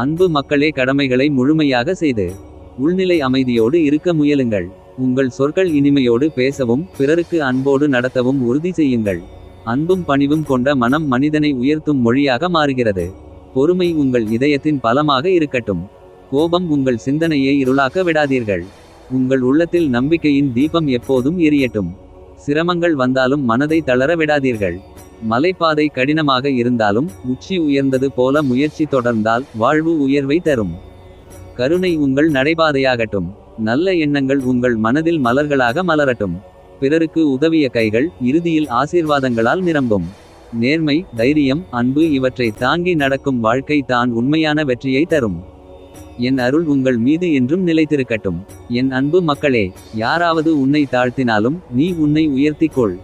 அன்பு மக்களே, கடமைகளை முழுமையாக செய்து உள்நிலை அமைதியோடு இருக்க முயலுங்கள். உங்கள் சொற்கள் இனிமையோடு பேசவும் பிறருக்கு அன்போடு நடத்தவும் உறுதி செய்யுங்கள். அன்பும் பணிவும் கொண்ட மனம் மனிதனை உயர்த்தும் மொழியாக மாறுகிறது. பொறுமை உங்கள் இதயத்தின் பலமாக இருக்கட்டும். கோபம் உங்கள் சிந்தனையை இருளாக்க விடாதீர்கள். உங்கள் உள்ளத்தில் நம்பிக்கையின் தீபம் எப்போதும் எரியட்டும். சிரமங்கள் வந்தாலும் மனதை தளர விடாதீர்கள். மலைப்பாதை கடினமாக இருந்தாலும் உச்சி உயர்ந்தது போல முயற்சி தொடர்ந்தால் வாழ்வு உயர்வை தரும். கருணை உங்கள் நடைபாதையாகட்டும். நல்ல எண்ணங்கள் உங்கள் மனதில் மலர்களாக மலரட்டும். பிறருக்கு உதவிய கைகள் இறுதியில் ஆசீர்வாதங்களால் நிரம்பும். நேர்மை, தைரியம், அன்பு இவற்றை தாங்கி நடக்கும் வாழ்க்கை தான் உண்மையான வெற்றியை தரும். என் அருள் உங்கள் மீது என்றும் நிலைத்திருக்கட்டும். என் அன்பு மக்களே, யாராவது உன்னை தாழ்த்தினாலும் நீ உன்னை உயர்த்திக்கொள்.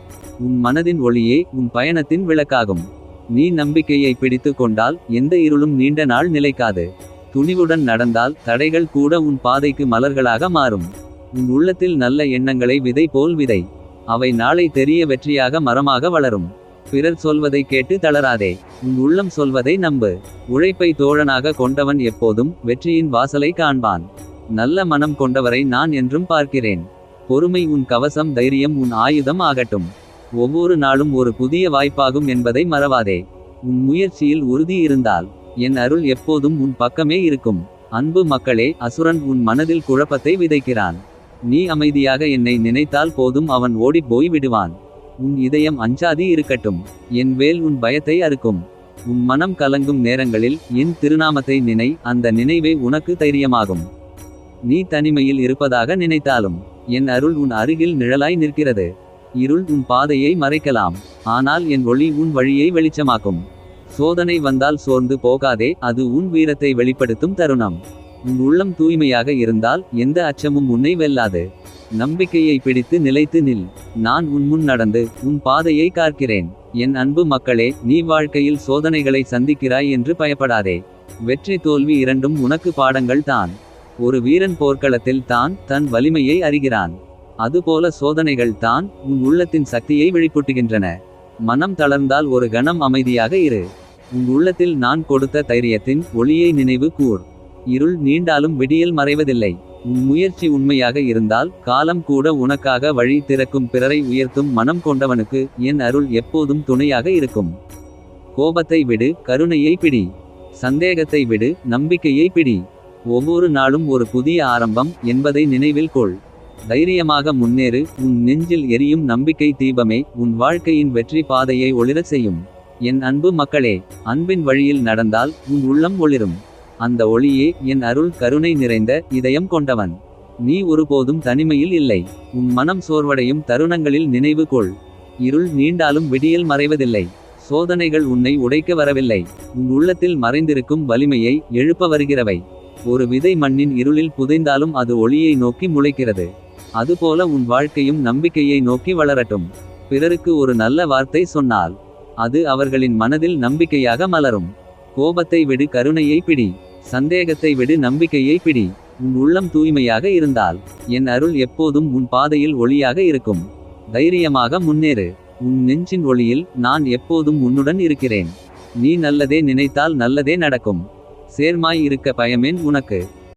உன் மனதின் ஒளியே உன் பயணத்தின் விளக்காகும். நீ நம்பிக்கையை பிடித்து கொண்டால் எந்த இருளும் நீண்ட நாள் நிலைக்காது. துணிவுடன் நடந்தால் தடைகள் கூட உன் பாதைக்கு மலர்களாக மாறும். உன் உள்ளத்தில் நல்ல எண்ணங்களை விதை போல் விதை. அவை நாளை தெரிய வெற்றியாக மரமாக வளரும். பிறர் சொல்வதை கேட்டு தளராதே. உன் உள்ளம் சொல்வதை நம்பு. உழைப்பை தோழனாக கொண்டவன் எப்போதும் வெற்றியின் வாசலை காண்பான். நல்ல மனம் கொண்டவரை நான் என்றும் பார்க்கிறேன். பொறுமை உன் கவசம், தைரியம் உன் ஆயுதம் ஆகட்டும். ஒவ்வொரு நாளும் ஒரு புதிய வாய்ப்பாகும் என்பதை மறவாதே. உன் முயற்சியில் உறுதி இருந்தால் என் அருள் எப்போதும் உன் பக்கமே இருக்கும். அன்பு மக்களே, அசுரன் உன் மனதில் குழப்பத்தை விதைக்கிறான். நீ அமைதியாக என்னை நினைத்தால் போதும், அவன் ஓடிப் போய் விடுவான். உன் இதயம் அஞ்சாதி இருக்கட்டும். என் வேல் உன் பயத்தை அறுக்கும். உன் மனம் கலங்கும் நேரங்களில் என் திருநாமத்தை நினை. அந்த நினைவே உனக்கு தைரியமாகும். நீ தனிமையில் இருப்பதாக நினைத்தாலும் என் அருள் உன் அருகில் நிழலாய் நிற்கிறது. இருள் உன் பாதையை மறைக்கலாம், ஆனால் என் ஒளி உன் வழியை வெளிச்சமாக்கும். சோதனை வந்தால் சோர்ந்து போகாதே, அது உன் வீரத்தை வெளிப்படுத்தும் தருணம். உன் உள்ளம் தூய்மையாக இருந்தால் எந்த அச்சமும் உன்னை வெல்லாது. நம்பிக்கையை பிடித்து நிலைத்து நில். நான் உன் முன் நடந்து உன் பாதையை காக்கிறேன். என் அன்பு மக்களே, நீ வாழ்க்கையில் சோதனைகளை சந்திக்கிறாய் என்று பயப்படாதே. வெற்றி தோல்வி இரண்டும் உனக்கு பாடங்கள் தான். ஒரு வீரன் போர்க்களத்தில் தான் தன் வலிமையை அறிகிறான். அதுபோல சோதனைகள் தான் உன் உள்ளத்தின் சக்தியை வெளிப்படுத்துகின்றன. மனம் தளர்ந்தால் ஒரு கணம் அமைதியாக இரு. உன் உள்ளத்தில் நான் கொடுத்த தைரியத்தின் ஒளியை நினைவு கூர். இருள் நீண்டாலும் விடியல் மறைவதில்லை. உன் முயற்சி உண்மையாக இருந்தால் காலம் கூட உனக்காக வழி திறக்கும். பிறரை உயர்த்தும் மனம் கொண்டவனுக்கு என் அருள் எப்போதும் துணையாக இருக்கும். கோபத்தை விடு, கருணையை பிடி. சந்தேகத்தை விடு, நம்பிக்கையை பிடி. ஒவ்வொரு நாளும் ஒரு புதிய ஆரம்பம் என்பதை நினைவில் கொள். தைரியமாக முன்னேறு. உன் நெஞ்சில் எரியும் நம்பிக்கை தீபமே உன் வாழ்க்கையின் வெற்றி பாதையை ஒளிரச் செய்யும். என் அன்பு மக்களே, அன்பின் வழியில் நடந்தால் உன் உள்ளம் ஒளிரும். அந்த ஒளியே என் அருள், கருணை நிறைந்த இதயம் கொண்டவன். நீ ஒருபோதும் தனிமையில் இல்லை. உன் மனம் சோர்வடையும் தருணங்களில் நினைவு கொள். இருள் நீண்டாலும் விடியல் மறைவதில்லை. சோதனைகள் உன்னை உடைக்க வரவில்லை. உன் உள்ளத்தில் மறைந்திருக்கும் வலிமையை எழுப்ப வருகிறவை. ஒரு விதை மண்ணின் இருளில் புதைந்தாலும் அது ஒளியை நோக்கி முளைக்கிறது. அதுபோல உன் வாழ்க்கையும் நம்பிக்கையை நோக்கி வளரட்டும். பிறருக்கு ஒரு நல்ல வார்த்தை சொன்னால் அது அவர்களின் மனதில் நம்பிக்கையாக மலரும். கோபத்தை விடு, கருணையை பிடி. சந்தேகத்தை விடு, நம்பிக்கையை பிடி. உன் உள்ளம் தூய்மையாக இருந்தால் என் அருள் எப்போதும் உன் பாதையில் ஒளியாக இருக்கும். தைரியமாக முன்னேறு. உன் நெஞ்சின் ஒளியில் நான் எப்போதும் உன்னுடன் இருக்கிறேன். நீ நல்லதே நினைத்தால் நல்லதே நடக்கும். சேர்மாய் இருக்க பயமேன் உனக்கு.